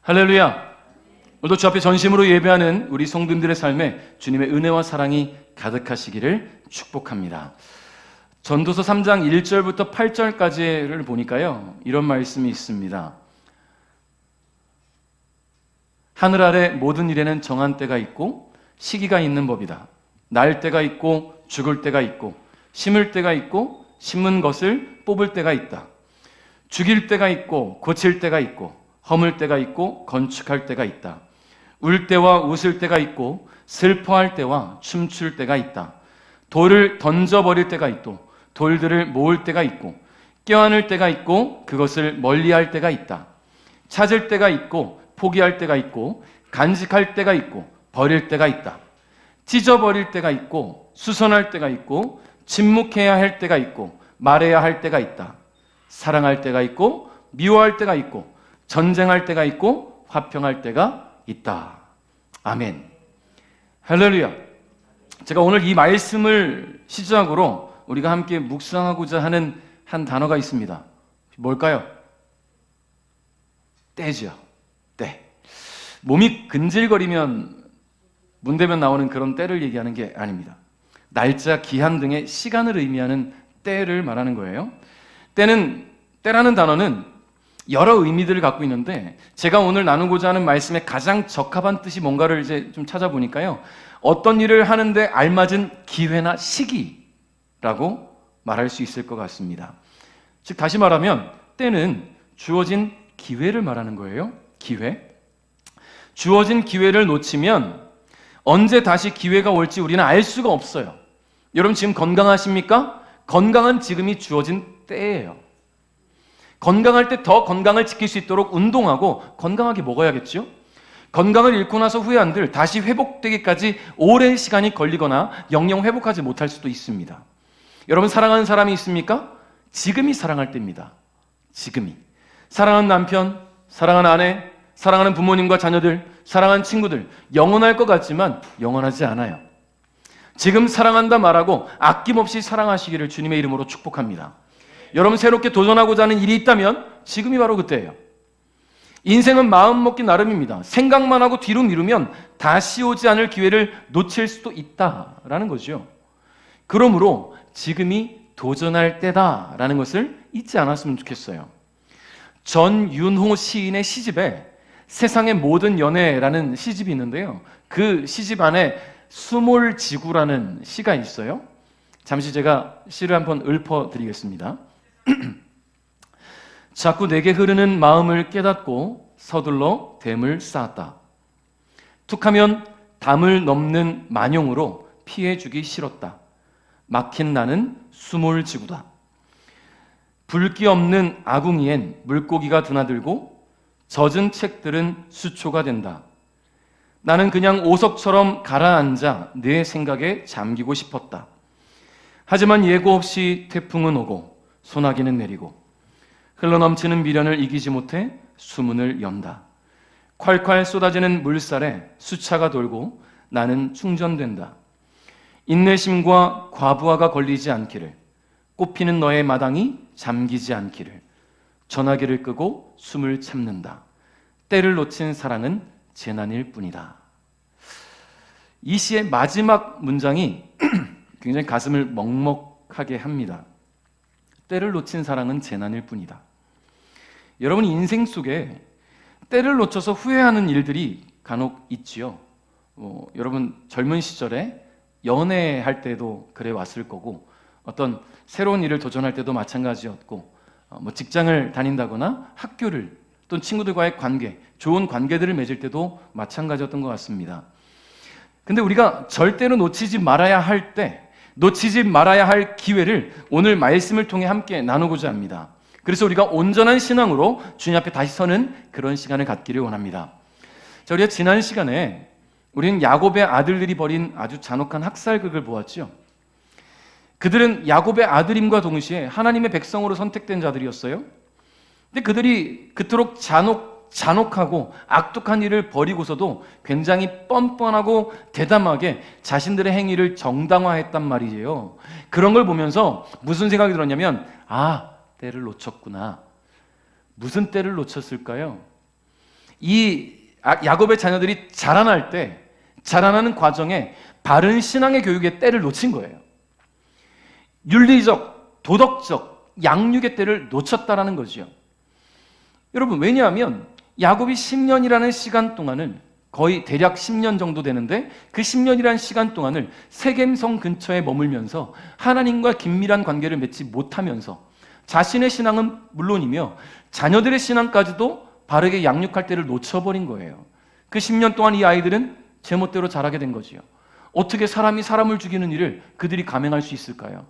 할렐루야! 오늘도 주 앞에 전심으로 예배하는 우리 성도님들의 삶에 주님의 은혜와 사랑이 가득하시기를 축복합니다. 전도서 3장 1절부터 8절까지를 보니까요, 이런 말씀이 있습니다. 하늘 아래 모든 일에는 정한 때가 있고 시기가 있는 법이다. 날 때가 있고 죽을 때가 있고 심을 때가 있고 심은 것을 뽑을 때가 있다. 죽일 때가 있고 고칠 때가 있고 허물 때가 있고 건축할 때가 있다. 울 때와 웃을 때가 있고 슬퍼할 때와 춤출 때가 있다. 돌을 던져버릴 때가 있고 돌들을 모을 때가 있고 껴안을 때가 있고 그것을 멀리할 때가 있다. 찾을 때가 있고 포기할 때가 있고 간직할 때가 있고 버릴 때가 있다. 찢어버릴 때가 있고 수선할 때가 있고 침묵해야 할 때가 있고 말해야 할 때가 있다. 사랑할 때가 있고 미워할 때가 있고 전쟁할 때가 있고 화평할 때가 있다. 아멘. 할렐루야. 제가 오늘 이 말씀을 시작으로 우리가 함께 묵상하고자 하는 한 단어가 있습니다. 뭘까요? 때죠. 때. 몸이 근질거리면 문대면 나오는 그런 때를 얘기하는 게 아닙니다. 날짜, 기한 등의 시간을 의미하는 때를 말하는 거예요. 때라는 단어는 여러 의미들을 갖고 있는데 제가 오늘 나누고자 하는 말씀에 가장 적합한 뜻이 뭔가를 이제 좀 찾아보니까요, 어떤 일을 하는데 알맞은 기회나 시기라고 말할 수 있을 것 같습니다. 즉 다시 말하면 때는 주어진 기회를 말하는 거예요. 기회. 주어진 기회를 놓치면 언제 다시 기회가 올지 우리는 알 수가 없어요. 여러분 지금 건강하십니까? 건강은 지금이 주어진 때예요. 건강할 때 더 건강을 지킬 수 있도록 운동하고 건강하게 먹어야겠죠? 건강을 잃고 나서 후회한들 다시 회복되기까지 오랜 시간이 걸리거나 영영 회복하지 못할 수도 있습니다. 여러분 사랑하는 사람이 있습니까? 지금이 사랑할 때입니다. 지금이. 사랑하는 남편, 사랑하는 아내, 사랑하는 부모님과 자녀들, 사랑하는 친구들, 영원할 것 같지만 영원하지 않아요. 지금 사랑한다 말하고 아낌없이 사랑하시기를 주님의 이름으로 축복합니다. 여러분 새롭게 도전하고자 하는 일이 있다면 지금이 바로 그때예요. 인생은 마음 먹기 나름입니다. 생각만 하고 뒤로 미루면 다시 오지 않을 기회를 놓칠 수도 있다라는 거죠. 그러므로 지금이 도전할 때다라는 것을 잊지 않았으면 좋겠어요. 전윤호 시인의 시집에 세상의 모든 연애라는 시집이 있는데요, 그 시집 안에 수몰지구라는 시가 있어요. 잠시 제가 시를 한번 읊어드리겠습니다. 자꾸 내게 흐르는 마음을 깨닫고 서둘러 댐을 쌓았다. 툭하면 담을 넘는 만용으로 피해주기 싫었다. 막힌 나는 수몰지구다. 붉기 없는 아궁이엔 물고기가 드나들고 젖은 책들은 수초가 된다. 나는 그냥 오석처럼 가라앉아 내 생각에 잠기고 싶었다. 하지만 예고 없이 태풍은 오고 소나기는 내리고 흘러넘치는 미련을 이기지 못해 수문을 연다. 콸콸 쏟아지는 물살에 수차가 돌고 나는 충전된다. 인내심과 과부하가 걸리지 않기를, 꽃피는 너의 마당이 잠기지 않기를, 전화기를 끄고 숨을 참는다. 때를 놓친 사랑은 재난일 뿐이다. 이 시의 마지막 문장이 굉장히 가슴을 먹먹하게 합니다. 때를 놓친 사랑은 재난일 뿐이다. 여러분 인생 속에 때를 놓쳐서 후회하는 일들이 간혹 있지요. 여러분 젊은 시절에 연애할 때도 그래 왔을 거고, 어떤 새로운 일을 도전할 때도 마찬가지였고, 직장을 다닌다거나 학교를 또는 친구들과의 관계, 좋은 관계들을 맺을 때도 마찬가지였던 것 같습니다. 근데 우리가 절대로 놓치지 말아야 할 때, 놓치지 말아야 할 기회를 오늘 말씀을 통해 함께 나누고자 합니다. 그래서 우리가 온전한 신앙으로 주님 앞에 다시 서는 그런 시간을 갖기를 원합니다. 자, 우리가 지난 시간에 우리는 야곱의 아들들이 벌인 아주 잔혹한 학살극을 보았죠. 그들은 야곱의 아들임과 동시에 하나님의 백성으로 선택된 자들이었어요. 근데 그들이 그토록 잔혹하고 악독한 일을 벌이고서도 굉장히 뻔뻔하고 대담하게 자신들의 행위를 정당화했단 말이에요. 그런 걸 보면서 무슨 생각이 들었냐면, 때를 놓쳤구나. 무슨 때를 놓쳤을까요? 이 야곱의 자녀들이 자라날 때, 자라나는 과정에 바른 신앙의 교육의 때를 놓친 거예요. 윤리적, 도덕적, 양육의 때를 놓쳤다라는 거죠. 여러분, 왜냐하면 야곱이 10년이라는 시간 동안을, 거의 대략 10년 정도 되는데 그 10년이라는 시간 동안을 세겜성 근처에 머물면서 하나님과 긴밀한 관계를 맺지 못하면서 자신의 신앙은 물론이며 자녀들의 신앙까지도 바르게 양육할 때를 놓쳐버린 거예요. 그 10년 동안 이 아이들은 제멋대로 자라게 된 거지요. 어떻게 사람이 사람을 죽이는 일을 그들이 감행할 수 있을까요?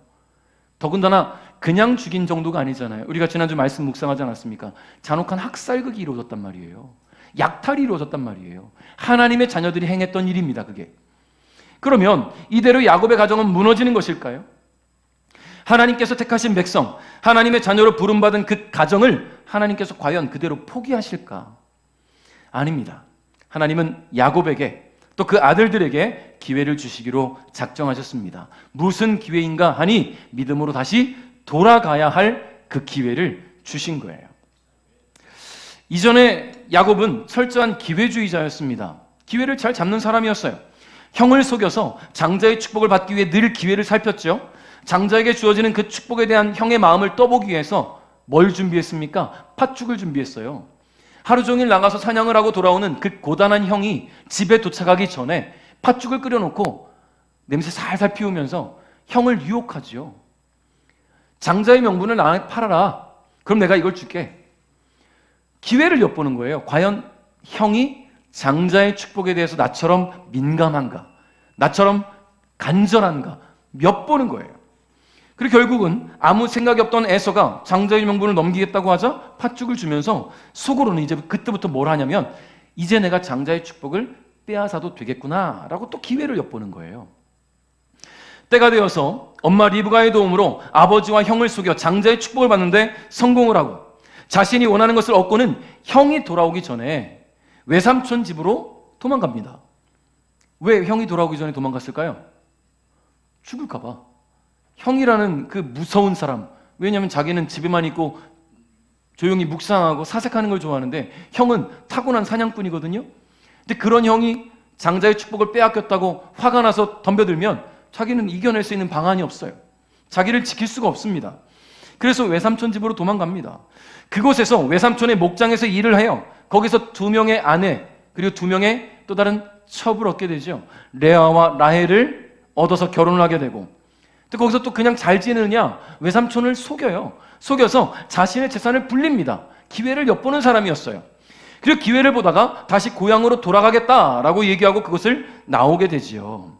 더군다나 그냥 죽인 정도가 아니잖아요. 우리가 지난주 말씀 묵상하지 않았습니까? 잔혹한 학살극이 이루어졌단 말이에요. 약탈이 이루어졌단 말이에요. 하나님의 자녀들이 행했던 일입니다, 그게. 그러면 이대로 야곱의 가정은 무너지는 것일까요? 하나님께서 택하신 백성, 하나님의 자녀로 부름받은 그 가정을 하나님께서 과연 그대로 포기하실까? 아닙니다. 하나님은 야곱에게 또 그 아들들에게 기회를 주시기로 작정하셨습니다. 무슨 기회인가 하니 믿음으로 다시 돌아가야 할 그 기회를 주신 거예요. 이전에 야곱은 철저한 기회주의자였습니다. 기회를 잘 잡는 사람이었어요. 형을 속여서 장자의 축복을 받기 위해 늘 기회를 살폈죠. 장자에게 주어지는 그 축복에 대한 형의 마음을 떠보기 위해서 뭘 준비했습니까? 팥죽을 준비했어요. 하루 종일 나가서 사냥을 하고 돌아오는 그 고단한 형이 집에 도착하기 전에 팥죽을 끓여놓고 냄새 살살 피우면서 형을 유혹하지요. 장자의 명분을 나한테 팔아라. 그럼 내가 이걸 줄게. 기회를 엿보는 거예요. 과연 형이 장자의 축복에 대해서 나처럼 민감한가? 나처럼 간절한가? 엿보는 거예요. 그리고 결국은 아무 생각이 없던 에서가 장자의 명분을 넘기겠다고 하자 팥죽을 주면서 속으로는 이제 그때부터 뭘 하냐면 이제 내가 장자의 축복을 빼앗아도 되겠구나 라고 또 기회를 엿보는 거예요. 때가 되어서 엄마 리브가의 도움으로 아버지와 형을 속여 장자의 축복을 받는데 성공을 하고 자신이 원하는 것을 얻고는 형이 돌아오기 전에 외삼촌 집으로 도망갑니다. 왜 형이 돌아오기 전에 도망갔을까요? 죽을까 봐. 형이라는 그 무서운 사람, 왜냐하면 자기는 집에만 있고 조용히 묵상하고 사색하는 걸 좋아하는데 형은 타고난 사냥꾼이거든요. 근데 그런 형이 장자의 축복을 빼앗겼다고 화가 나서 덤벼들면 자기는 이겨낼 수 있는 방안이 없어요. 자기를 지킬 수가 없습니다. 그래서 외삼촌 집으로 도망갑니다. 그곳에서 외삼촌의 목장에서 일을 해요. 거기서 2명의 아내 그리고 2명의 또 다른 첩을 얻게 되죠. 레아와 라헬을 얻어서 결혼을 하게 되고 또 거기서 또 그냥 잘 지내느냐 외삼촌을 속여요. 속여서 자신의 재산을 불립니다. 기회를 엿보는 사람이었어요. 그리고 기회를 보다가 다시 고향으로 돌아가겠다라고 얘기하고 그것을 나오게 되지요.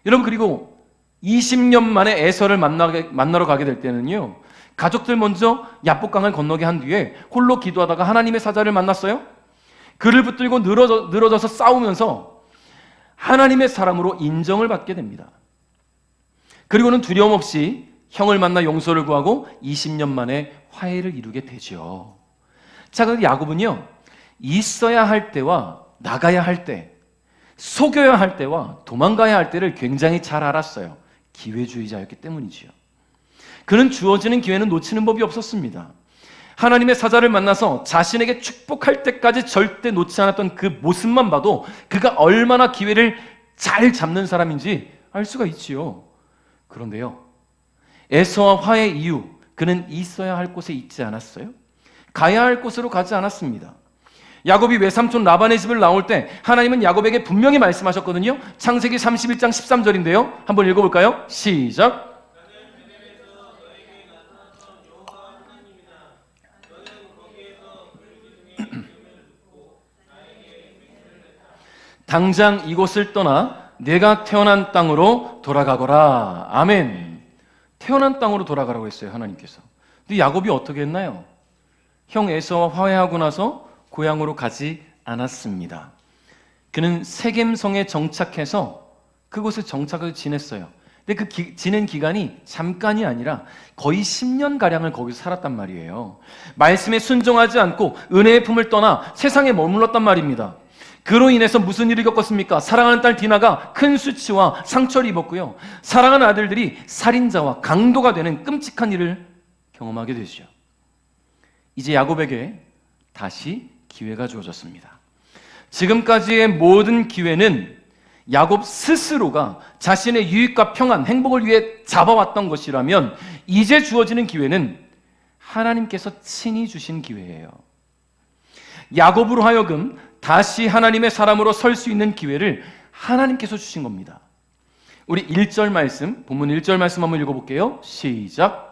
여러분, 그리고 20년 만에 에서를 만나러 가게 될 때는요, 가족들 먼저 야복강을 건너게 한 뒤에 홀로 기도하다가 하나님의 사자를 만났어요. 그를 붙들고 늘어져서 싸우면서 하나님의 사람으로 인정을 받게 됩니다. 그리고는 두려움 없이 형을 만나 용서를 구하고 20년 만에 화해를 이루게 되죠. 자, 그런데 야곱은요, 있어야 할 때와 나가야 할 때, 속여야 할 때와 도망가야 할 때를 굉장히 잘 알았어요. 기회주의자였기 때문이지요. 그는 주어지는 기회는 놓치는 법이 없었습니다. 하나님의 사자를 만나서 자신에게 축복할 때까지 절대 놓지 않았던 그 모습만 봐도 그가 얼마나 기회를 잘 잡는 사람인지 알 수가 있지요. 그런데요, 에서와 화해 이후 그는 있어야 할 곳에 있지 않았어요? 가야 할 곳으로 가지 않았습니다. 야곱이 외삼촌 라반의 집을 나올 때 하나님은 야곱에게 분명히 말씀하셨거든요. 창세기 31장 13절인데요. 한번 읽어볼까요? 시작. 당장 이곳을 떠나 내가 태어난 땅으로 돌아가거라. 아멘. 태어난 땅으로 돌아가라고 했어요, 하나님께서. 근데 야곱이 어떻게 했나요? 형 에서와 화해하고 나서 고향으로 가지 않았습니다. 그는 세겜성에 정착해서 그곳에 정착을 지냈어요. 근데 그 지낸 기간이 잠깐이 아니라 거의 10년가량을 거기서 살았단 말이에요. 말씀에 순종하지 않고 은혜의 품을 떠나 세상에 머물렀단 말입니다. 그로 인해서 무슨 일을 겪었습니까? 사랑하는 딸 디나가 큰 수치와 상처를 입었고요. 사랑하는 아들들이 살인자와 강도가 되는 끔찍한 일을 경험하게 되죠. 이제 야곱에게 다시 기회가 주어졌습니다. 지금까지의 모든 기회는 야곱 스스로가 자신의 유익과 평안, 행복을 위해 잡아왔던 것이라면 이제 주어지는 기회는 하나님께서 친히 주신 기회예요. 야곱으로 하여금 다시 하나님의 사람으로 설 수 있는 기회를 하나님께서 주신 겁니다. 우리 1절 말씀, 본문 1절 말씀 한번 읽어볼게요. 시작.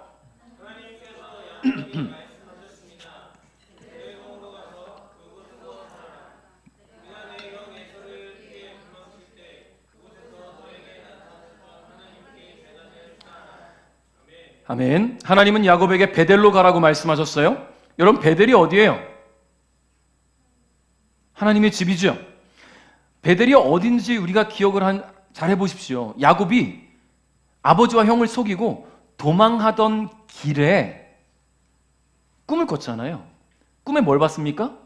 아멘. 하나님은 야곱에게 베델로 가라고 말씀하셨어요. 여러분, 베델이 어디예요? 하나님의 집이죠. 베델이 어딘지 우리가 기억을 잘 해보십시오. 야곱이 아버지와 형을 속이고 도망하던 길에 꿈을 꿨잖아요. 꿈에 뭘 봤습니까?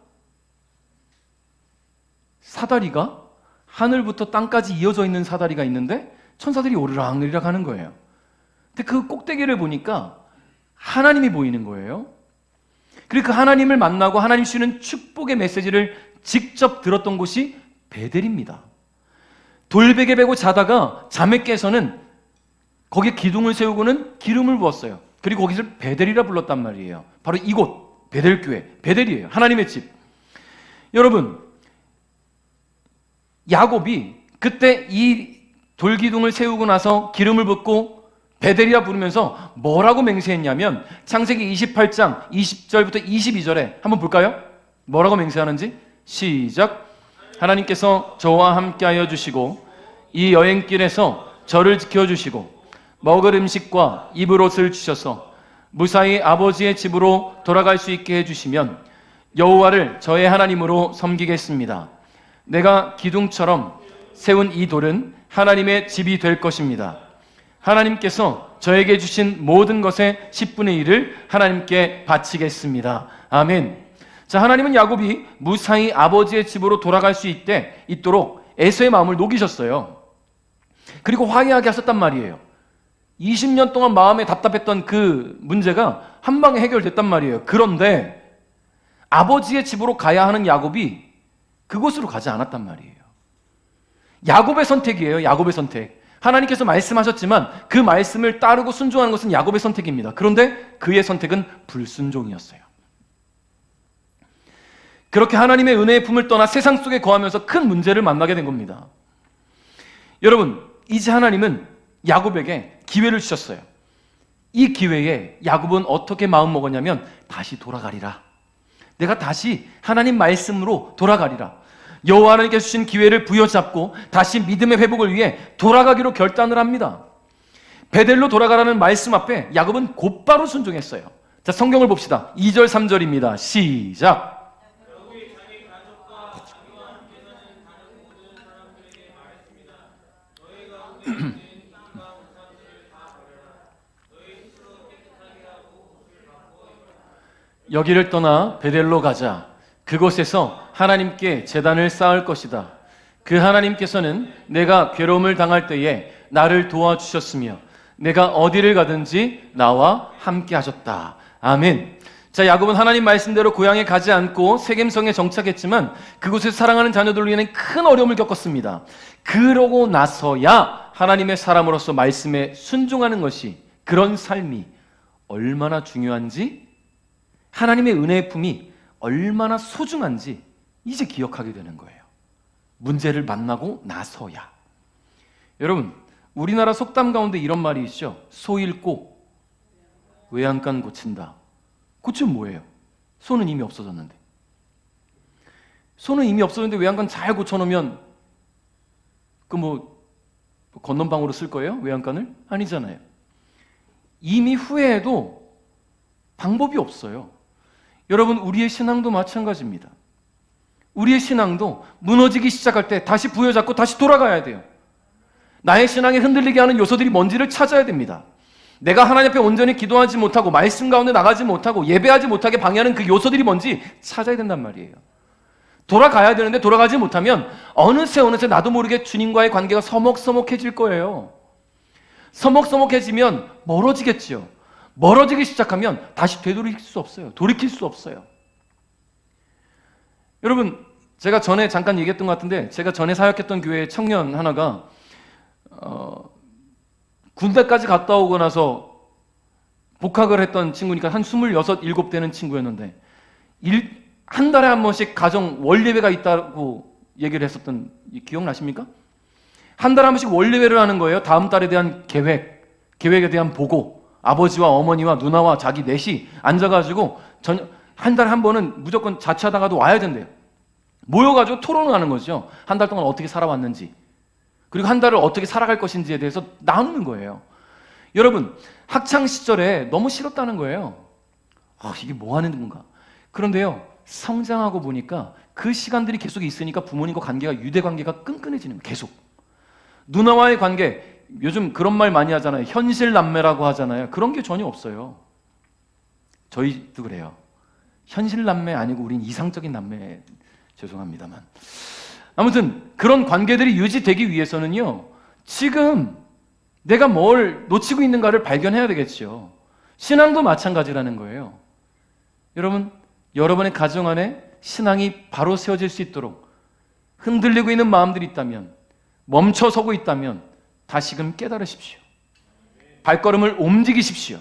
사다리가 하늘부터 땅까지 이어져 있는 사다리가 있는데 천사들이 오르락내리락 하는 거예요. 근데 그 꼭대기를 보니까 하나님이 보이는 거예요. 그리고 그 하나님을 만나고 하나님 주시는 축복의 메시지를 직접 들었던 곳이 베델입니다. 돌베개 베고 자다가 잠에 깨서는 거기에 기둥을 세우고는 기름을 부었어요. 그리고 거기를 베델이라 불렀단 말이에요. 바로 이곳 베델교회, 베델이에요. 하나님의 집. 여러분, 야곱이 그때 이 돌기둥을 세우고 나서 기름을 붓고 베델이라 부르면서 뭐라고 맹세했냐면 창세기 28장 20절부터 22절에 한번 볼까요? 뭐라고 맹세하는지? 시작. 하나님께서 저와 함께하여 주시고 이 여행길에서 저를 지켜주시고 먹을 음식과 입을 옷을 주셔서 무사히 아버지의 집으로 돌아갈 수 있게 해주시면 여호와를 저의 하나님으로 섬기겠습니다. 내가 기둥처럼 세운 이 돌은 하나님의 집이 될 것입니다. 하나님께서 저에게 주신 모든 것의 10분의 1을 하나님께 바치겠습니다. 아멘. 자, 하나님은 야곱이 무사히 아버지의 집으로 돌아갈 수 있도록 에서의 마음을 녹이셨어요. 그리고 화해하게 하셨단 말이에요. 20년 동안 마음에 답답했던 그 문제가 한 방에 해결됐단 말이에요. 그런데 아버지의 집으로 가야 하는 야곱이 그곳으로 가지 않았단 말이에요. 야곱의 선택이에요. 야곱의 선택. 하나님께서 말씀하셨지만 그 말씀을 따르고 순종하는 것은 야곱의 선택입니다. 그런데 그의 선택은 불순종이었어요. 그렇게 하나님의 은혜의 품을 떠나 세상 속에 거하면서 큰 문제를 만나게 된 겁니다. 여러분, 이제 하나님은 야곱에게 기회를 주셨어요. 이 기회에 야곱은 어떻게 마음 먹었냐면 다시 돌아가리라. 내가 다시 하나님 말씀으로 돌아가리라. 여호와 하나님께서 주신 기회를 부여잡고 다시 믿음의 회복을 위해 돌아가기로 결단을 합니다. 베델로 돌아가라는 말씀 앞에 야곱은 곧바로 순종했어요. 자, 성경을 봅시다. 2절 3절입니다. 시작. 여기를 떠나 베델로 가자. 그곳에서 하나님께 제단을 쌓을 것이다. 그 하나님께서는 내가 괴로움을 당할 때에 나를 도와주셨으며 내가 어디를 가든지 나와 함께 하셨다. 아멘. 자, 야곱은 하나님 말씀대로 고향에 가지 않고 세겜성에 정착했지만 그곳에서 사랑하는 자녀들로 인해 큰 어려움을 겪었습니다. 그러고 나서야 하나님의 사람으로서 말씀에 순종하는 것이, 그런 삶이 얼마나 중요한지, 하나님의 은혜의 품이 얼마나 소중한지 이제 기억하게 되는 거예요. 문제를 만나고 나서야. 여러분, 우리나라 속담 가운데 이런 말이 있죠. 소 잃고 외양간 고친다. 고치면 뭐예요? 소는 이미 없어졌는데. 소는 이미 없어졌는데 외양간 잘 고쳐놓으면 건넌방으로 쓸 거예요? 외양간을? 아니잖아요. 이미 후회해도 방법이 없어요. 여러분, 우리의 신앙도 마찬가지입니다. 우리의 신앙도 무너지기 시작할 때 다시 부여잡고 다시 돌아가야 돼요. 나의 신앙에 흔들리게 하는 요소들이 뭔지를 찾아야 됩니다. 내가 하나님 앞에 온전히 기도하지 못하고 말씀 가운데 나가지 못하고 예배하지 못하게 방해하는 그 요소들이 뭔지 찾아야 된단 말이에요. 돌아가야 되는데 돌아가지 못하면 어느새 나도 모르게 주님과의 관계가 서먹서먹해질 거예요. 서먹서먹해지면 멀어지겠죠. 멀어지기 시작하면 다시 되돌릴 수 없어요. 돌이킬 수 없어요. 여러분, 제가 전에 잠깐 얘기했던 것 같은데, 제가 전에 사역했던 교회 청년 하나가 군대까지 갔다 오고 나서 복학을 했던 친구니까 한 26, 7 되는 친구였는데 한 달에 한 번씩 가정 월예배가 있다고 얘기를 했었던, 기억나십니까? 한 달에 한 번씩 월예배를 하는 거예요. 다음 달에 대한 계획에 대한 보고, 아버지와 어머니와 누나와 자기 넷이 앉아가지고 한 달에 한 번은 무조건 자취하다가도 와야 된대요. 모여가지고 토론을 하는 거죠. 한 달 동안 어떻게 살아왔는지, 그리고 한 달을 어떻게 살아갈 것인지에 대해서 나누는 거예요. 여러분, 학창 시절에 너무 싫었다는 거예요. 이게 뭐 하는 건가? 그런데요, 성장하고 보니까 그 시간들이 계속 있으니까 부모님과 관계가, 유대 관계가 끈끈해지는 거예요. 계속. 누나와의 관계, 요즘 그런 말 많이 하잖아요. 현실 남매라고 하잖아요. 그런 게 전혀 없어요. 저희도 그래요. 현실 남매 아니고 우린 이상적인 남매, 죄송합니다만. 아무튼 그런 관계들이 유지되기 위해서는요, 지금 내가 뭘 놓치고 있는가를 발견해야 되겠죠. 신앙도 마찬가지라는 거예요. 여러분, 여러분의 가정 안에 신앙이 바로 세워질 수 있도록 흔들리고 있는 마음들이 있다면, 멈춰서고 있다면 다시금 깨달으십시오. 발걸음을 움직이십시오.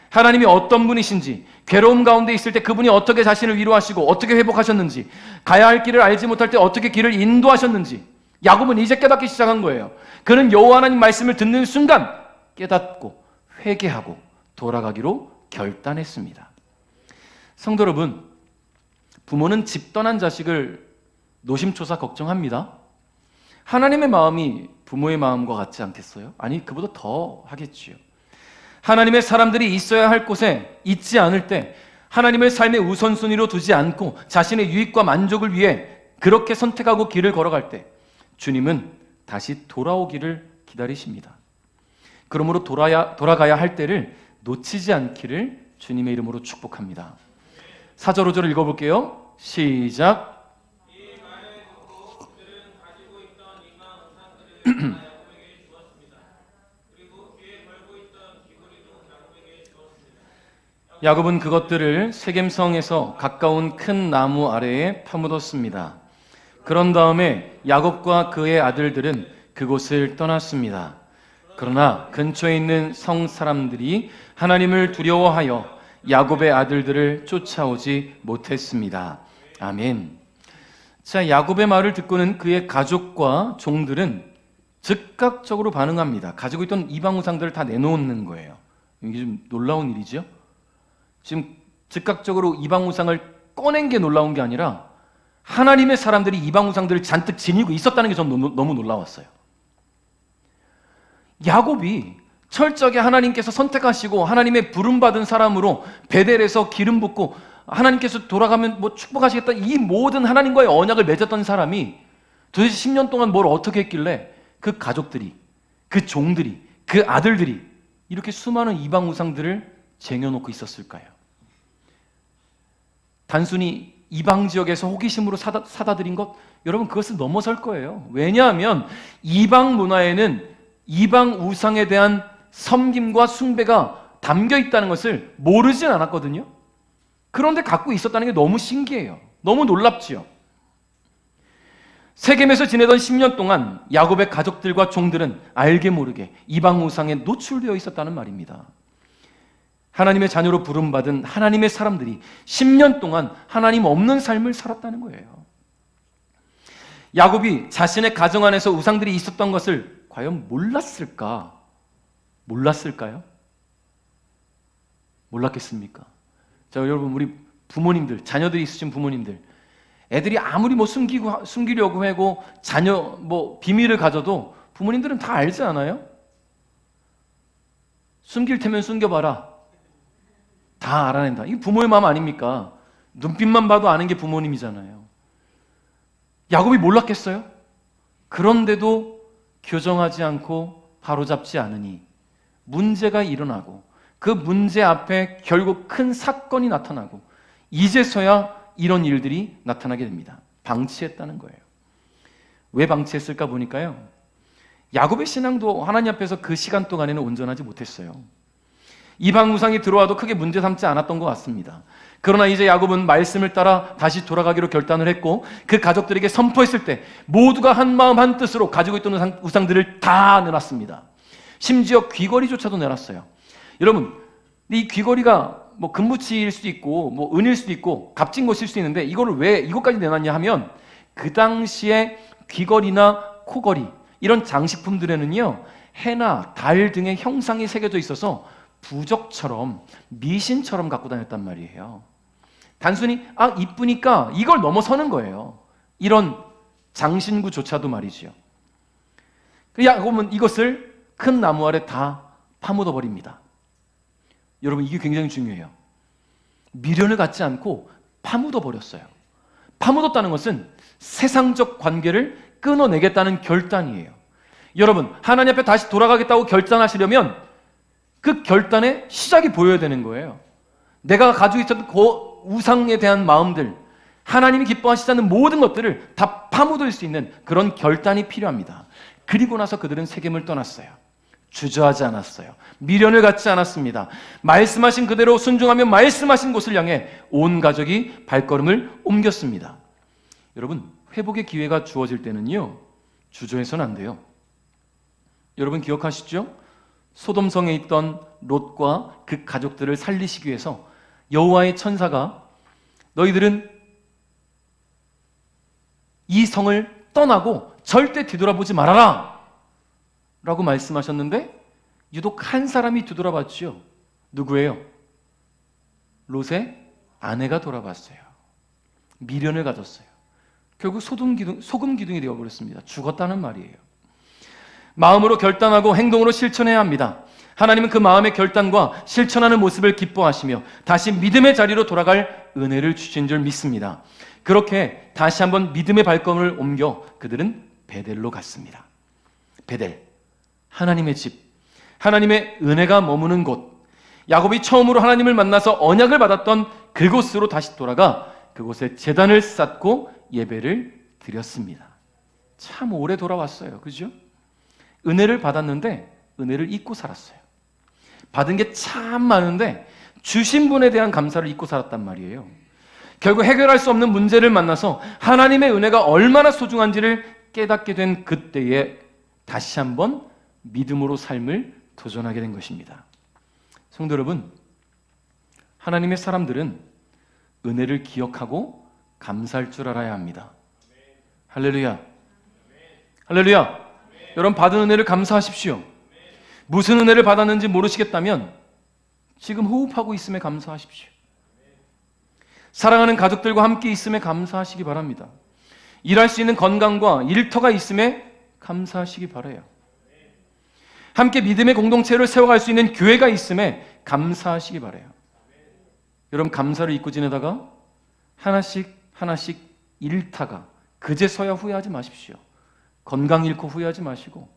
하나님이 어떤 분이신지, 괴로움 가운데 있을 때 그분이 어떻게 자신을 위로하시고 어떻게 회복하셨는지, 가야 할 길을 알지 못할 때 어떻게 길을 인도하셨는지, 야곱은 이제 깨닫기 시작한 거예요. 그는 여호와 하나님 말씀을 듣는 순간 깨닫고 회개하고 돌아가기로 결단했습니다. 성도 여러분, 부모는 집 떠난 자식을 노심초사 걱정합니다. 하나님의 마음이 부모의 마음과 같지 않겠어요? 아니, 그보다 더 하겠지요. 하나님의 사람들이 있어야 할 곳에 있지 않을 때, 하나님을 삶의 우선순위로 두지 않고 자신의 유익과 만족을 위해 그렇게 선택하고 길을 걸어갈 때 주님은 다시 돌아오기를 기다리십니다. 그러므로 돌아가야 할 때를 놓치지 않기를 주님의 이름으로 축복합니다. 4절 5절을 읽어볼게요. 시작. 야곱은 그것들을 세겜성에서 가까운 큰 나무 아래에 파묻었습니다. 그런 다음에 야곱과 그의 아들들은 그곳을 떠났습니다. 그러나 근처에 있는 성 사람들이 하나님을 두려워하여 야곱의 아들들을 쫓아오지 못했습니다. 아멘. 자, 야곱의 말을 듣고는 그의 가족과 종들은 즉각적으로 반응합니다. 가지고 있던 이방 우상들을 다 내놓는 거예요. 이게 좀 놀라운 일이죠. 지금 즉각적으로 이방 우상을 꺼낸 게 놀라운 게 아니라 하나님의 사람들이 이방 우상들을 잔뜩 지니고 있었다는 게 저는 너무 놀라웠어요. 야곱이 철저하게 하나님께서 선택하시고 하나님의 부름받은 사람으로 베델에서 기름 붓고 하나님께서 돌아가면 뭐 축복하시겠다, 이 모든 하나님과의 언약을 맺었던 사람이 도대체 10년 동안 뭘 어떻게 했길래 그 가족들이, 그 종들이, 그 아들들이 이렇게 수많은 이방 우상들을 쟁여놓고 있었을까요? 단순히 이방 지역에서 호기심으로 사다 드린 것? 여러분, 그것을 넘어설 거예요. 왜냐하면 이방 문화에는 이방 우상에 대한 섬김과 숭배가 담겨 있다는 것을 모르진 않았거든요. 그런데 갖고 있었다는 게 너무 신기해요. 너무 놀랍지요. 세겜에서 지내던 10년 동안 야곱의 가족들과 종들은 알게 모르게 이방 우상에 노출되어 있었다는 말입니다. 하나님의 자녀로 부름받은 하나님의 사람들이 10년 동안 하나님 없는 삶을 살았다는 거예요. 야곱이 자신의 가정 안에서 우상들이 있었던 것을 과연 몰랐을까? 몰랐을까요? 몰랐겠습니까? 자, 여러분, 우리 부모님들, 자녀들이 있으신 부모님들, 애들이 아무리 뭐 숨기려고 하고 자녀 뭐 비밀을 가져도 부모님들은 다 알지 않아요? 숨길 테면 숨겨봐라. 다 알아낸다. 이게 부모의 마음 아닙니까? 눈빛만 봐도 아는 게 부모님이잖아요. 야곱이 몰랐겠어요? 그런데도 교정하지 않고 바로잡지 않으니 문제가 일어나고 그 문제 앞에 결국 큰 사건이 나타나고 이제서야 이런 일들이 나타나게 됩니다. 방치했다는 거예요. 왜 방치했을까 보니까요, 야곱의 신앙도 하나님 앞에서 그 시간 동안에는 온전하지 못했어요. 이방 우상이 들어와도 크게 문제 삼지 않았던 것 같습니다. 그러나 이제 야곱은 말씀을 따라 다시 돌아가기로 결단을 했고 그 가족들에게 선포했을 때 모두가 한 마음 한 뜻으로 가지고 있던 우상들을 다 내놨습니다. 심지어 귀걸이조차도 내놨어요. 여러분, 이 귀걸이가 뭐 금붙이일 수도 있고 뭐 은일 수도 있고 값진 것일 수도 있는데 이거를 왜 이것까지 내놨냐 하면 그 당시에 귀걸이나 코걸이 이런 장식품들에는요 해나 달 등의 형상이 새겨져 있어서 부적처럼 미신처럼 갖고 다녔단 말이에요. 단순히 이쁘니까 이걸 넘어서는 거예요. 이런 장신구조차도 말이지요. 야곱은 이것을 큰 나무 아래 다 파묻어 버립니다. 여러분, 이게 굉장히 중요해요. 미련을 갖지 않고 파묻어 버렸어요. 파묻었다는 것은 세상적 관계를 끊어내겠다는 결단이에요. 여러분, 하나님 앞에 다시 돌아가겠다고 결단하시려면 그 결단의 시작이 보여야 되는 거예요. 내가 가지고 있었던 그 우상에 대한 마음들, 하나님이 기뻐하시지 않는 모든 것들을 다 파묻을 수 있는 그런 결단이 필요합니다. 그리고 나서 그들은 세겜을 떠났어요. 주저하지 않았어요. 미련을 갖지 않았습니다. 말씀하신 그대로 순종하며 말씀하신 곳을 향해 온 가족이 발걸음을 옮겼습니다. 여러분, 회복의 기회가 주어질 때는요 주저해서는 안 돼요. 여러분 기억하시죠? 소돔성에 있던 롯과 그 가족들을 살리시기 위해서 여호와의 천사가 너희들은 이 성을 떠나고 절대 뒤돌아보지 말아라 라고 말씀하셨는데 유독 한 사람이 뒤돌아봤죠. 누구예요? 롯의 아내가 돌아봤어요. 미련을 가졌어요. 결국 소금 기둥이 되어버렸습니다. 죽었다는 말이에요. 마음으로 결단하고 행동으로 실천해야 합니다. 하나님은 그 마음의 결단과 실천하는 모습을 기뻐하시며 다시 믿음의 자리로 돌아갈 은혜를 주신 줄 믿습니다. 그렇게 다시 한번 믿음의 발걸음을 옮겨 그들은 베델로 갔습니다. 베델, 하나님의 집, 하나님의 은혜가 머무는 곳, 야곱이 처음으로 하나님을 만나서 언약을 받았던 그곳으로 다시 돌아가 그곳에 제단을 쌓고 예배를 드렸습니다. 참 오래 돌아왔어요. 그죠? 은혜를 받았는데 은혜를 잊고 살았어요. 받은 게 참 많은데 주신 분에 대한 감사를 잊고 살았단 말이에요. 결국 해결할 수 없는 문제를 만나서 하나님의 은혜가 얼마나 소중한지를 깨닫게 된 그때에 다시 한번 믿음으로 삶을 도전하게 된 것입니다. 성도 여러분, 하나님의 사람들은 은혜를 기억하고 감사할 줄 알아야 합니다. 할렐루야. 할렐루야. 여러분, 받은 은혜를 감사하십시오. 무슨 은혜를 받았는지 모르시겠다면 지금 호흡하고 있음에 감사하십시오. 사랑하는 가족들과 함께 있음에 감사하시기 바랍니다. 일할 수 있는 건강과 일터가 있음에 감사하시기 바라요. 함께 믿음의 공동체를 세워갈 수 있는 교회가 있음에 감사하시기 바라요. 여러분, 감사를 잊고 지내다가 하나씩 잃다가 그제서야 후회하지 마십시오. 건강 잃고 후회하지 마시고,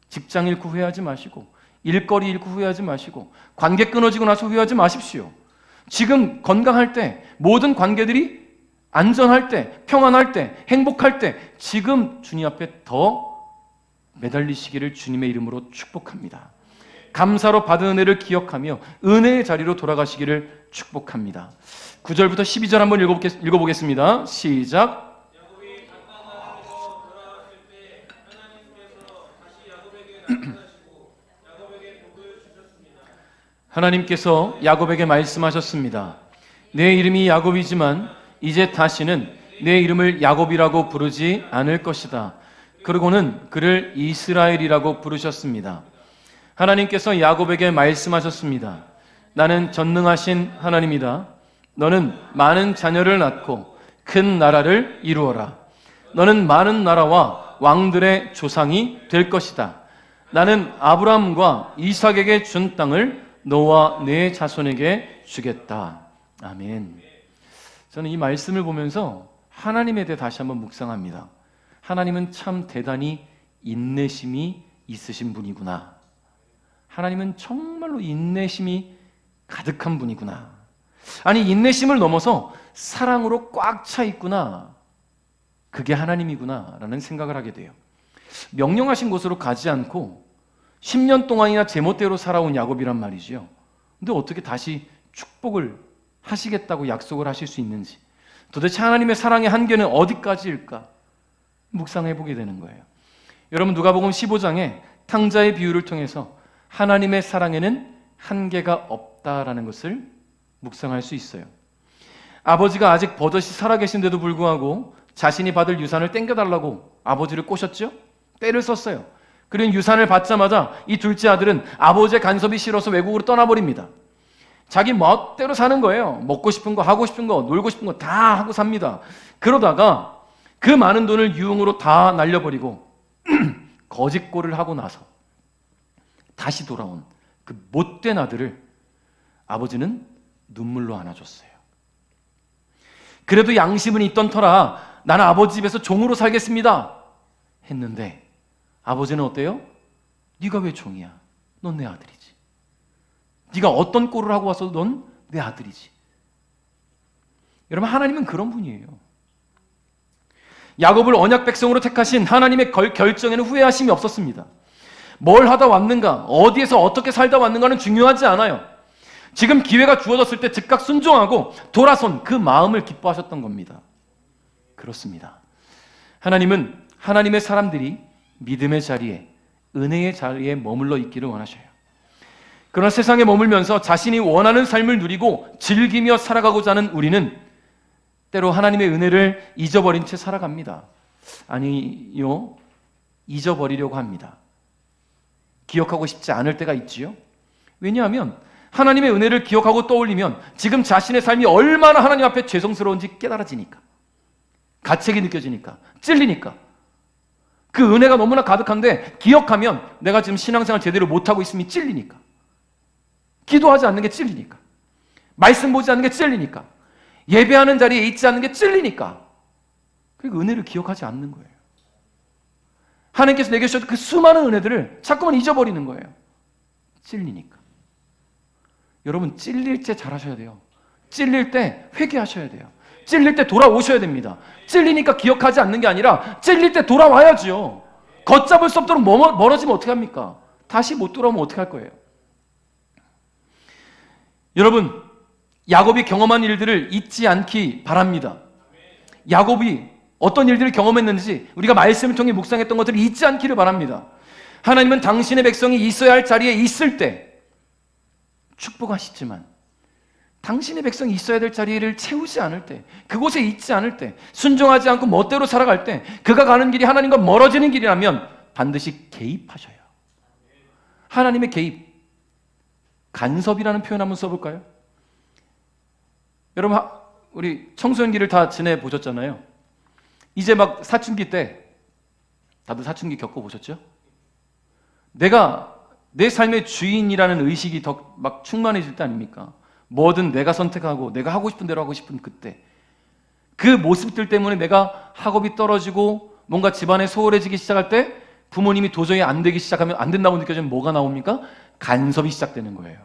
직장 잃고 후회하지 마시고, 일거리 잃고 후회하지 마시고, 관계 끊어지고 나서 후회하지 마십시오. 지금 건강할 때, 모든 관계들이 안전할 때, 평안할 때, 행복할 때 지금 주님 앞에 더 매달리시기를 주님의 이름으로 축복합니다. 감사로 받은 은혜를 기억하며 은혜의 자리로 돌아가시기를 축복합니다. 9절부터 12절 한번 읽어보겠습니다. 시작. 하나님께서 야곱에게 말씀하셨습니다. 내 이름이 야곱이지만 이제 다시는 내 이름을 야곱이라고 부르지 않을 것이다. 그러고는 그를 이스라엘이라고 부르셨습니다. 하나님께서 야곱에게 말씀하셨습니다. 나는 전능하신 하나님이다. 너는 많은 자녀를 낳고 큰 나라를 이루어라. 너는 많은 나라와 왕들의 조상이 될 것이다. 나는 아브라함과 이삭에게 준 땅을 너와 내 자손에게 주겠다. 아멘. 저는 이 말씀을 보면서 하나님에 대해 다시 한번 묵상합니다. 하나님은 참 대단히 인내심이 있으신 분이구나. 하나님은 정말로 인내심이 가득한 분이구나. 아니, 인내심을 넘어서 사랑으로 꽉 차 있구나. 그게 하나님이구나 라는 생각을 하게 돼요. 명령하신 곳으로 가지 않고 10년 동안이나 제멋대로 살아온 야곱이란 말이죠. 근데 어떻게 다시 축복을 하시겠다고 약속을 하실 수 있는지, 도대체 하나님의 사랑의 한계는 어디까지일까 묵상해 보게 되는 거예요. 여러분, 누가복음 15장에 탕자의 비유를 통해서 하나님의 사랑에는 한계가 없다라는 것을 묵상할 수 있어요. 아버지가 아직 버젓이 살아계신데도 불구하고 자신이 받을 유산을 땡겨달라고 아버지를 꼬셨죠? 때를 썼어요. 그리고 유산을 받자마자 이 둘째 아들은 아버지의 간섭이 싫어서 외국으로 떠나버립니다. 자기 멋대로 사는 거예요. 먹고 싶은 거, 하고 싶은 거, 놀고 싶은 거 다 하고 삽니다. 그러다가 그 많은 돈을 유흥으로 다 날려버리고 거짓골을 하고 나서 다시 돌아온 그 못된 아들을 아버지는 눈물로 안아줬어요. 그래도 양심은 있던 터라 나는 아버지 집에서 종으로 살겠습니다 했는데 아버지는 어때요? 네가 왜 종이야? 넌 내 아들이지. 네가 어떤 꼴을 하고 와서 넌 내 아들이지. 여러분, 하나님은 그런 분이에요. 야곱을 언약 백성으로 택하신 하나님의 결정에는 후회하심이 없었습니다. 뭘 하다 왔는가, 어디에서 어떻게 살다 왔는가는 중요하지 않아요. 지금 기회가 주어졌을 때 즉각 순종하고 돌아선 그 마음을 기뻐하셨던 겁니다. 그렇습니다. 하나님은 하나님의 사람들이 믿음의 자리에, 은혜의 자리에 머물러 있기를 원하셔요. 그러나 세상에 머물면서 자신이 원하는 삶을 누리고 즐기며 살아가고자 하는 우리는 때로 하나님의 은혜를 잊어버린 채 살아갑니다. 아니요, 잊어버리려고 합니다. 기억하고 싶지 않을 때가 있지요. 왜냐하면 하나님의 은혜를 기억하고 떠올리면 지금 자신의 삶이 얼마나 하나님 앞에 죄송스러운지 깨달아지니까, 가책이 느껴지니까, 찔리니까. 그 은혜가 너무나 가득한데 기억하면 내가 지금 신앙생활 제대로 못하고 있음이 찔리니까, 기도하지 않는 게 찔리니까, 말씀 보지 않는 게 찔리니까, 예배하는 자리에 있지 않는 게 찔리니까, 그리고 은혜를 기억하지 않는 거예요. 하나님께서 내게 주셨던 그 수많은 은혜들을 자꾸만 잊어버리는 거예요. 찔리니까. 여러분, 찔릴 때 잘하셔야 돼요. 찔릴 때 회개하셔야 돼요. 찔릴 때 돌아오셔야 됩니다. 찔리니까 기억하지 않는 게 아니라 찔릴 때 돌아와야죠. 걷잡을 수 없도록 멀어지면 어떻게 합니까? 다시 못 돌아오면 어떻게 할 거예요? 여러분, 야곱이 경험한 일들을 잊지 않기 바랍니다. 야곱이 어떤 일들을 경험했는지 우리가 말씀을 통해 묵상했던 것들을 잊지 않기를 바랍니다. 하나님은 당신의 백성이 있어야 할 자리에 있을 때 축복하시지만 당신의 백성이 있어야 될 자리를 채우지 않을 때, 그곳에 있지 않을 때, 순종하지 않고 멋대로 살아갈 때, 그가 가는 길이 하나님과 멀어지는 길이라면 반드시 개입하셔요. 하나님의 개입, 간섭이라는 표현 한번 써볼까요? 여러분, 우리 청소년기를 다 지내보셨잖아요. 이제 막 사춘기 때 다들 사춘기 겪어보셨죠? 내가 내 삶의 주인이라는 의식이 더 막 충만해질 때 아닙니까? 뭐든 내가 선택하고 내가 하고 싶은 대로 하고 싶은 그때, 그 모습들 때문에 내가 학업이 떨어지고 뭔가 집안에 소홀해지기 시작할 때, 부모님이 도저히 안 되기 시작하면, 안 된다고 느껴지면 뭐가 나옵니까? 간섭이 시작되는 거예요.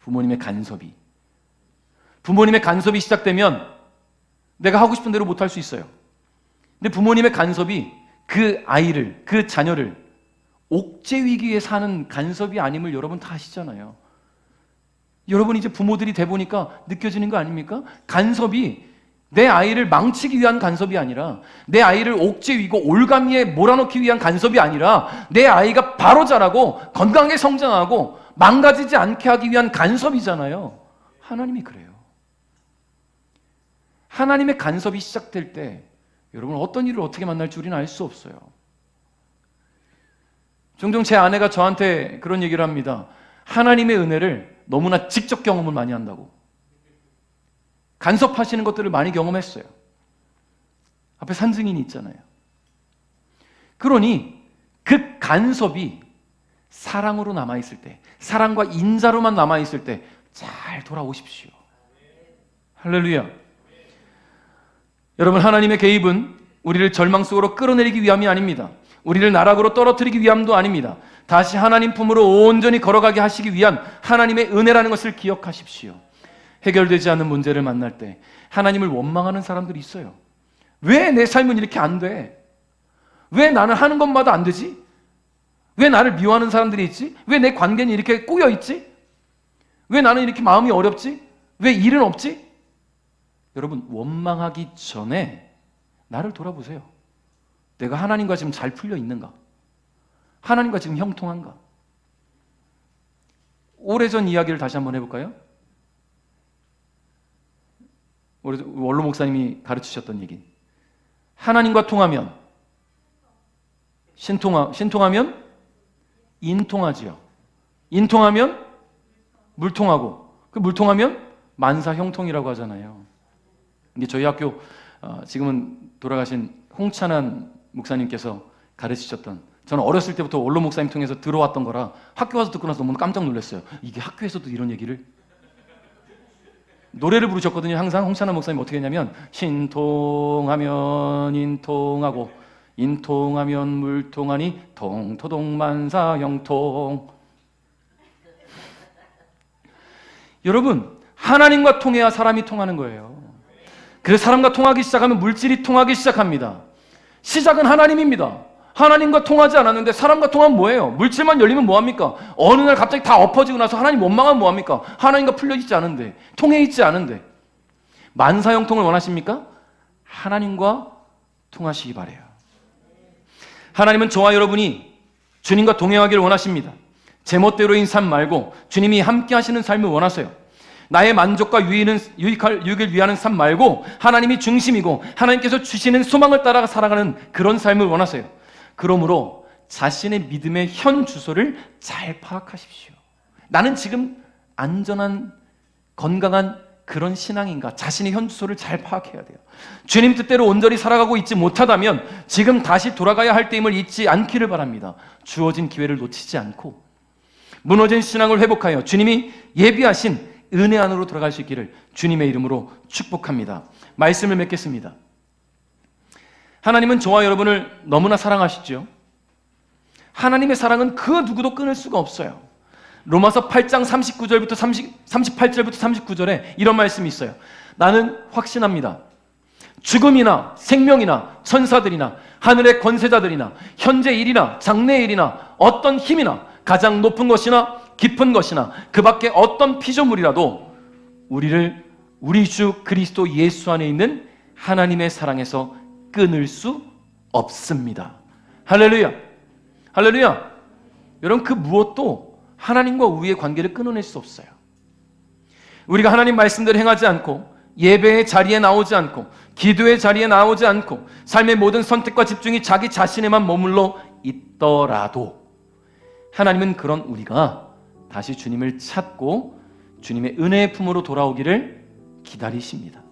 부모님의 간섭이. 부모님의 간섭이 시작되면 내가 하고 싶은 대로 못할 수 있어요. 근데 부모님의 간섭이 그 아이를, 그 자녀를 옥죄 위기에 사는 간섭이 아님을 여러분 다 아시잖아요. 여러분 이제 부모들이 돼 보니까 느껴지는 거 아닙니까? 간섭이 내 아이를 망치기 위한 간섭이 아니라, 내 아이를 옥죄 위고 올가미에 몰아넣기 위한 간섭이 아니라, 내 아이가 바로 자라고 건강하게 성장하고 망가지지 않게 하기 위한 간섭이잖아요. 하나님이 그래요. 하나님의 간섭이 시작될 때 여러분 어떤 일을 어떻게 만날지 우리는 알 수 없어요. 종종 제 아내가 저한테 그런 얘기를 합니다. 하나님의 은혜를 너무나 직접 경험을 많이 한다고. 간섭하시는 것들을 많이 경험했어요. 앞에 산 증인이 있잖아요. 그러니 그 간섭이 사랑으로 남아있을 때, 사랑과 인자로만 남아있을 때 잘 돌아오십시오. 할렐루야. 여러분, 하나님의 개입은 우리를 절망 속으로 끌어내리기 위함이 아닙니다. 우리를 나락으로 떨어뜨리기 위함도 아닙니다. 다시 하나님 품으로 온전히 걸어가게 하시기 위한 하나님의 은혜라는 것을 기억하십시오. 해결되지 않는 문제를 만날 때 하나님을 원망하는 사람들이 있어요. 왜 내 삶은 이렇게 안 돼? 왜 나는 하는 것마다 안 되지? 왜 나를 미워하는 사람들이 있지? 왜 내 관계는 이렇게 꼬여 있지? 왜 나는 이렇게 마음이 어렵지? 왜 일은 없지? 여러분, 원망하기 전에 나를 돌아보세요. 내가 하나님과 지금 잘 풀려 있는가? 하나님과 지금 형통한가? 오래전 이야기를 다시 한번 해볼까요? 원로 목사님이 가르치셨던 얘기. 하나님과 통하면 신통하면 인통하지요. 인통하면 물통하고, 그 물통하면 만사형통이라고 하잖아요. 이게 저희 학교 지금은 돌아가신 홍찬한 목사님께서 가르치셨던, 저는 어렸을 때부터 원로 목사님 통해서 들어왔던 거라 학교 와서 듣고 나서 너무 깜짝 놀랐어요. 이게 학교에서도 이런 얘기를? 노래를 부르셨거든요. 항상 홍찬한 목사님 어떻게 했냐면, 신통하면 인통하고 인통하면 물통하니 통토동 만사형통. 여러분, 하나님과 통해야 사람이 통하는 거예요. 그래서 사람과 통하기 시작하면 물질이 통하기 시작합니다. 시작은 하나님입니다. 하나님과 통하지 않았는데 사람과 통하면 뭐예요? 물질만 열리면 뭐합니까? 어느 날 갑자기 다 엎어지고 나서 하나님 원망하면 뭐합니까? 하나님과 풀려 있지 않은데, 통해 있지 않은데. 만사형통을 원하십니까? 하나님과 통하시기 바래요. 하나님은 저와 여러분이 주님과 동행하기를 원하십니다. 제멋대로인 삶 말고 주님이 함께 하시는 삶을 원하세요. 나의 만족과 유익을 위하는 삶 말고 하나님이 중심이고 하나님께서 주시는 소망을 따라 살아가는 그런 삶을 원하세요. 그러므로 자신의 믿음의 현 주소를 잘 파악하십시오. 나는 지금 안전한, 건강한 그런 신앙인가? 자신의 현 주소를 잘 파악해야 돼요. 주님 뜻대로 온전히 살아가고 있지 못하다면 지금 다시 돌아가야 할 때임을 잊지 않기를 바랍니다. 주어진 기회를 놓치지 않고 무너진 신앙을 회복하여 주님이 예비하신 은혜 안으로 들어갈 수 있기를 주님의 이름으로 축복합니다. 말씀을 맺겠습니다. 하나님은 저와 여러분을 너무나 사랑하시죠. 하나님의 사랑은 그 누구도 끊을 수가 없어요. 로마서 8장 38절부터 39절에 이런 말씀이 있어요. 나는 확신합니다. 죽음이나 생명이나 천사들이나 하늘의 권세자들이나 현재 일이나 장래 일이나 어떤 힘이나 가장 높은 것이나 깊은 것이나 그 밖에 어떤 피조물이라도 우리를 우리 주 그리스도 예수 안에 있는 하나님의 사랑에서 끊을 수 없습니다. 할렐루야. 할렐루야. 여러분, 그 무엇도 하나님과 우리의 관계를 끊어낼 수 없어요. 우리가 하나님 말씀대로 행하지 않고 예배의 자리에 나오지 않고 기도의 자리에 나오지 않고 삶의 모든 선택과 집중이 자기 자신에만 머물러 있더라도 하나님은 그런 우리가 다시 주님을 찾고 주님의 은혜의 품으로 돌아오기를 기다리십니다.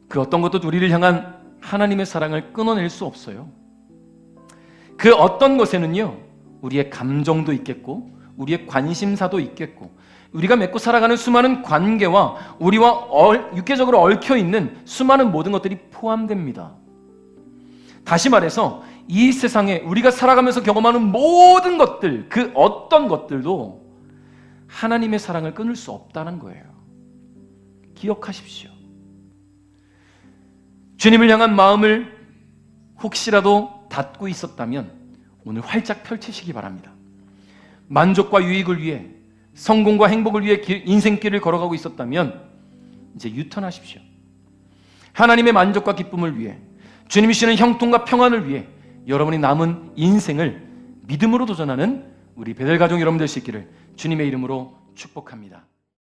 그 어떤 것도 우리를 향한 하나님의 사랑을 끊어낼 수 없어요. 그 어떤 것에는요, 우리의 감정도 있겠고 우리의 관심사도 있겠고 우리가 맺고 살아가는 수많은 관계와 우리와 육계적으로 얽혀있는 수많은 모든 것들이 포함됩니다. 다시 말해서 이 세상에 우리가 살아가면서 경험하는 모든 것들, 그 어떤 것들도 하나님의 사랑을 끊을 수 없다는 거예요. 기억하십시오. 주님을 향한 마음을 혹시라도 닫고 있었다면 오늘 활짝 펼치시기 바랍니다. 만족과 유익을 위해, 성공과 행복을 위해 인생길을 걸어가고 있었다면 이제 유턴하십시오. 하나님의 만족과 기쁨을 위해, 주님이 주시는 형통과 평안을 위해 여러분이 남은 인생을 믿음으로 도전하는 우리 베델 가족 여러분 될 수 있기를 주님의 이름으로 축복합니다.